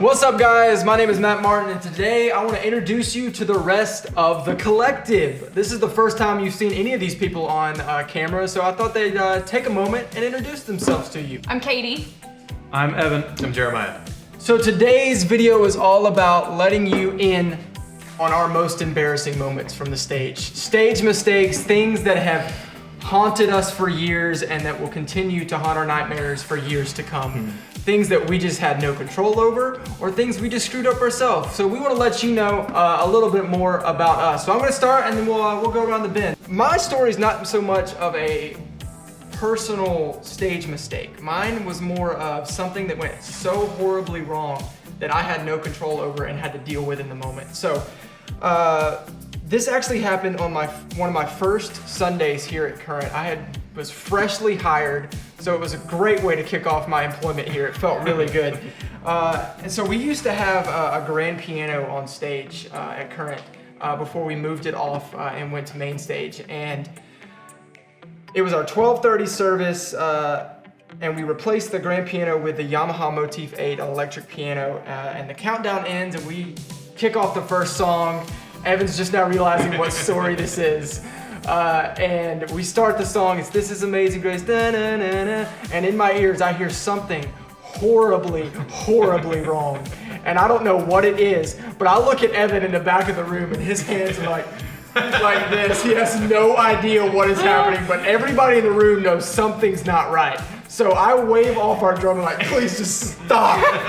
What's up, guys? My name is Matt Martin, and today I want to introduce you to the rest of the collective. This is the first time you've seen any of these people on camera, so I thought they'd take a moment and introduce themselves to you. I'm Katie. I'm Evan. I'm Jeremiah. So today's video is all about letting you in on our most embarrassing moments from the stage. Stage mistakes, things that have haunted us for years and that will continue to haunt our nightmares for years to come. Things that we just had no control over, or things we just screwed up ourselves. So we want to let you know a little bit more about us. So I'm going to start, and then we'll go around the bend. My story is not so much of a personal stage mistake. Mine was more of something that went so horribly wrong that I had no control over and had to deal with in the moment. So this actually happened on one of my first Sundays here at Current. Was freshly hired, so it was a great way to kick off my employment here. It felt really good. And so we used to have a grand piano on stage at Current before we moved it off and went to main stage. And it was our 12:30 service, and we replaced the grand piano with the Yamaha Motif 8 electric piano. And the countdown ends, and we kick off the first song. Evan's just now realizing what story this is. And we start the song, it's This Is Amazing Grace, da-na-na-na, and in my ears I hear something horribly wrong. And I don't know what it is, but I look at Evan in the back of the room and his hands are like this. He has no idea what is happening, but everybody in the room knows something's not right. So I wave off our drummer like, please just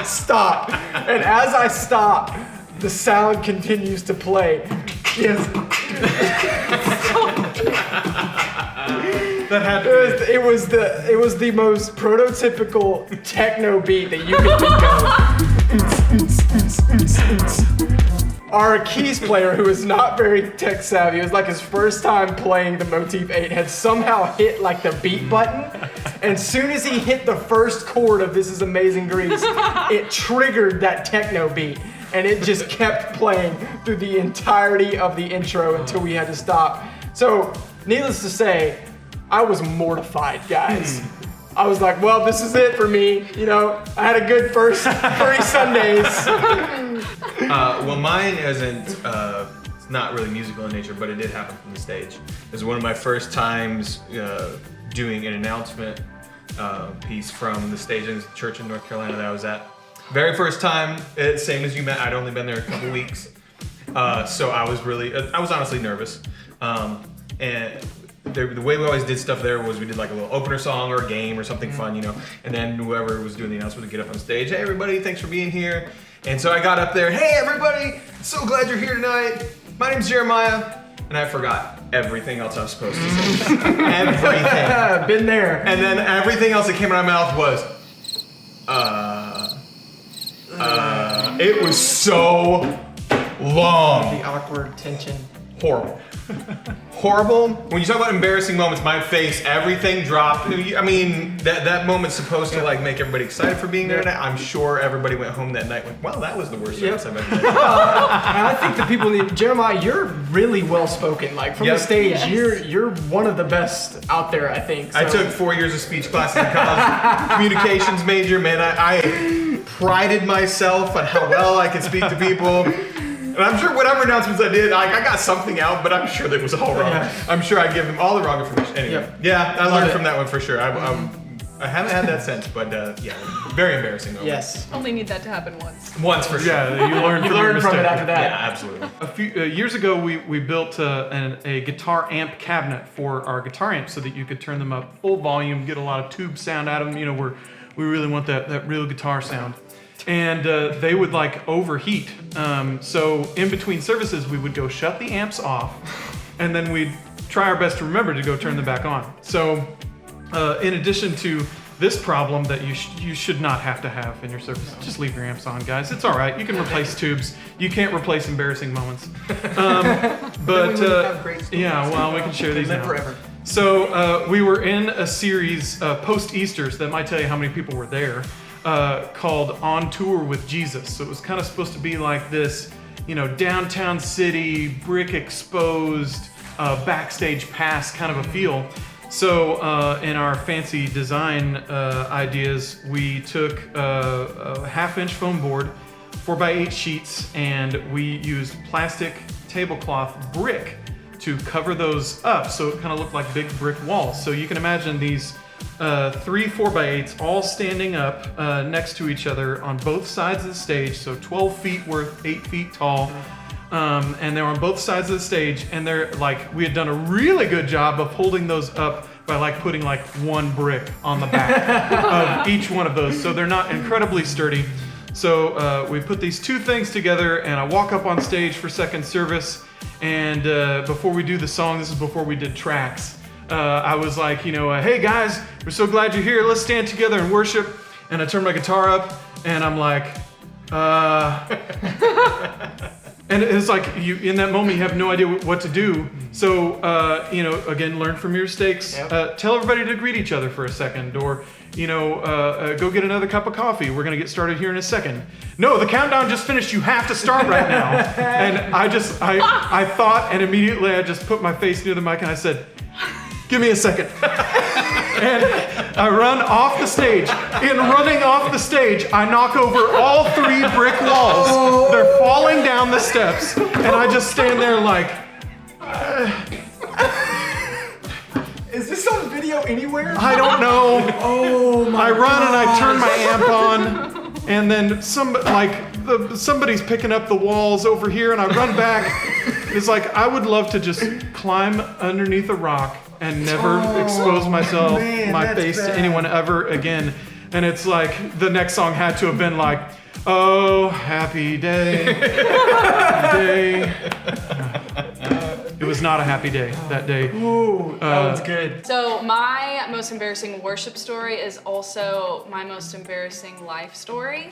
stop. And as I stop, the sound continues to play. Yes. That had to be. It was the most prototypical techno beat that you could think of. Our keys player, who is not very tech savvy, it was like his first time playing the Motif 8, had somehow hit like the beat button. And soon as he hit the first chord of This Is Amazing Grace, it triggered that techno beat. And it just kept playing through the entirety of the intro until we had to stop. So, needless to say, I was mortified, guys. I was like, well, this is it for me. You know, I had a good first 3 Sundays. Well, mine isn't, it's not really musical in nature, but it did happen from the stage. It was one of my first times doing an announcement piece from the stage in the church in North Carolina that I was at. Very first time, same as you met, I'd only been there a couple weeks. So I was honestly nervous. And the way we always did stuff there was we did like a little opener song or a game or something fun, you know, and then whoever was doing the announcement would get up on stage, hey everybody, thanks for being here. And so I got up there, hey everybody, so glad you're here tonight. My name's Jeremiah. And I forgot everything else I was supposed to say. Everything. Been there. And then everything else that came out of my mouth was, it was so long. The awkward tension. Horrible. Horrible. When you talk about embarrassing moments, my face, everything dropped. I mean, that moment's supposed to like make everybody excited for being there tonight. I'm sure everybody went home that night like, wow, that was the worst service I've ever been. I think the people need, Jeremiah, you're really well spoken. Like from the stage, Yes. you're one of the best out there, I think. So. I took 4 years of speech classes in college, communications major, man. I prided myself on how well I could speak to people. And I'm sure whatever announcements I did, I got something out, but I'm sure that was all wrong. Yeah. I'm sure I gave them all the wrong information. Anyway, I learned from that one for sure. I haven't had that since, but yeah, very embarrassing moment. Yes. Only need that to happen once. Once for sure. Yeah, you learn You from, your learned from it mistake. after that. Yeah, absolutely. A few years ago, we built a guitar amp cabinet for our guitar amps so that you could turn them up full volume, get a lot of tube sound out of them. You know, we really want that real guitar sound. And they would like overheat. So in between services, we would go shut the amps off, and then we'd try our best to remember to go turn them back on. So in addition to this problem that you should not have to have in your service, just leave your amps on, guys. It's all right. You can replace tubes. You can't replace embarrassing moments. But yeah, well, we can share these Live now. forever. So we were in a series post-Easters that might tell you how many people were there. Called On Tour with Jesus. So it was kind of supposed to be like this, you know, downtown city, brick exposed, backstage pass kind of a feel. So in our fancy design ideas, we took a half-inch foam board, 4x8 sheets, and we used plastic tablecloth brick to cover those up so it kind of looked like big brick walls. So you can imagine these 3 4x8s all standing up next to each other on both sides of the stage, so 12 feet worth, 8 feet tall. And they're on both sides of the stage, and they're like, we had done a really good job of holding those up by like putting like 1 brick on the back of each one of those, so they're not incredibly sturdy. So we put these 2 things together, and I walk up on stage for second service, and before we do the song, this is before we did tracks, I was like, hey guys, we're so glad you're here, let's stand together and worship. And I turned my guitar up, and I'm like, and it's like you in that moment you have no idea what to do. So again, learn from your mistakes. Yep. Tell everybody to greet each other for a second, or go get another cup of coffee. We're gonna get started here in a second. No, the countdown just finished. You have to start right now. And I thought, and immediately I just put my face near the mic and I said, "Give me a second." And I run off the stage. In running off the stage, I knock over all 3 brick walls. Oh. They're falling down the steps, and I just stand there like, Is this on video anywhere? I don't know. Oh my I run and I turn my amp on, and then somebody's picking up the walls over here, and I run back. It's like I would love to just climb underneath a rock and never expose myself, man, my that's face bad. to anyone ever again. And it's like the next song had to have been like, "Oh, happy day, day." It was not a happy day that day. Ooh, that was good. So my most embarrassing worship story is also my most embarrassing life story.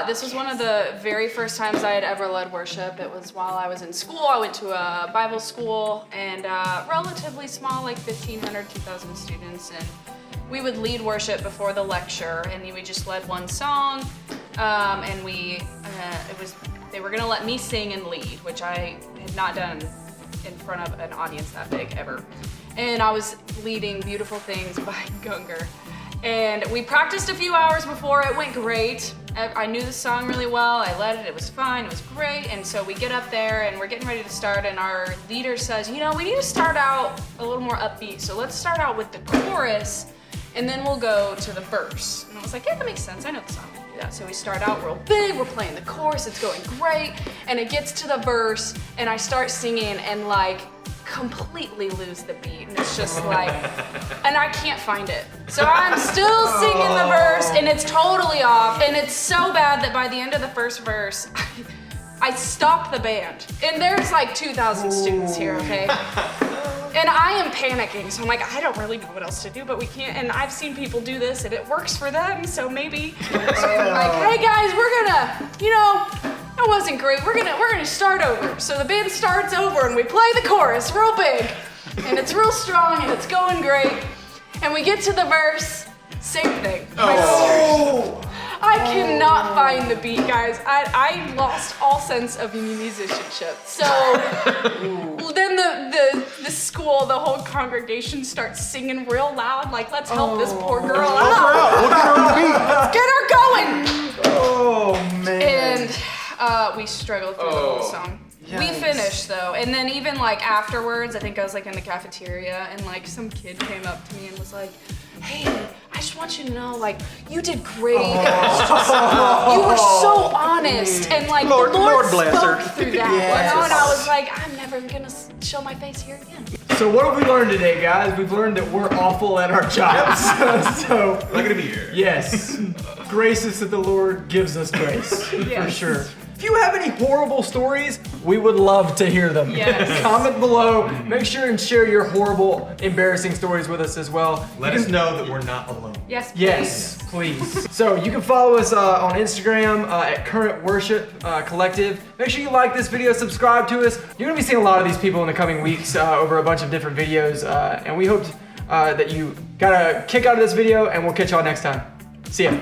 This was one of the very first times I had ever led worship. It was while I was in school. I went to a Bible school, and relatively small, like 1,500, 2,000 students. And we would lead worship before the lecture, and we just led one song. And they were gonna let me sing and lead, which I had not done in front of an audience that big ever. And I was leading Beautiful Things by Gungor. And we practiced a few hours before. It went great. I knew the song really well. I led it. It was fine. It was great. And so we get up there and we're getting ready to start, and our leader says, we need to start out a little more upbeat. So let's start out with the chorus, and then we'll go to the verse. And I was like, yeah, that makes sense. I know the song. Yeah, so we start out real big, we're playing the chorus, it's going great, and it gets to the verse, and I start singing and like completely lose the beat, and it's just like, and I can't find it. So I'm still singing the verse, and it's totally off, and it's so bad that by the end of the first verse, I stopped the band. And there's like 2,000 students here, okay? And I am panicking, so I'm like, I don't really know what else to do, but we can't, and I've seen people do this, and it works for them, so maybe. So I'm like, hey guys, we're gonna, that wasn't great, we're gonna start over. So the band starts over, and we play the chorus real big, and it's real strong, and it's going great. And we get to the verse, same thing. I cannot find the beat, guys. I lost all sense of musicianship. So then the school, the whole congregation starts singing real loud, like, let's help this poor girl out. We'll get her on the beat. Let's get her going. Oh man. And we struggled through the whole song. We Yikes. finished though, and then even like afterwards, I think I was like in the cafeteria, and like some kid came up to me and was like, hey, I just want you to know, like, you did great. You were so honest, and like Lord the Lord bless spoke her. through that. Yes. And I was like, I'm never gonna show my face here again. So what have we learned today, guys? We've learned that we're awful at our jobs. So I'm not gonna be here. yes, grace is that the Lord gives us grace, for Yes. sure. If you have any horrible stories, we would love to hear them. Yes. Comment below. Make sure and share your horrible, embarrassing stories with us as well. Let us know that we're not alone. Yes, please. Yes, please. So you can follow us on Instagram at Current Worship Collective. Make sure you like this video, subscribe to us. You're gonna be seeing a lot of these people in the coming weeks over a bunch of different videos, and we hope that you got a kick out of this video, and we'll catch y'all next time. See ya.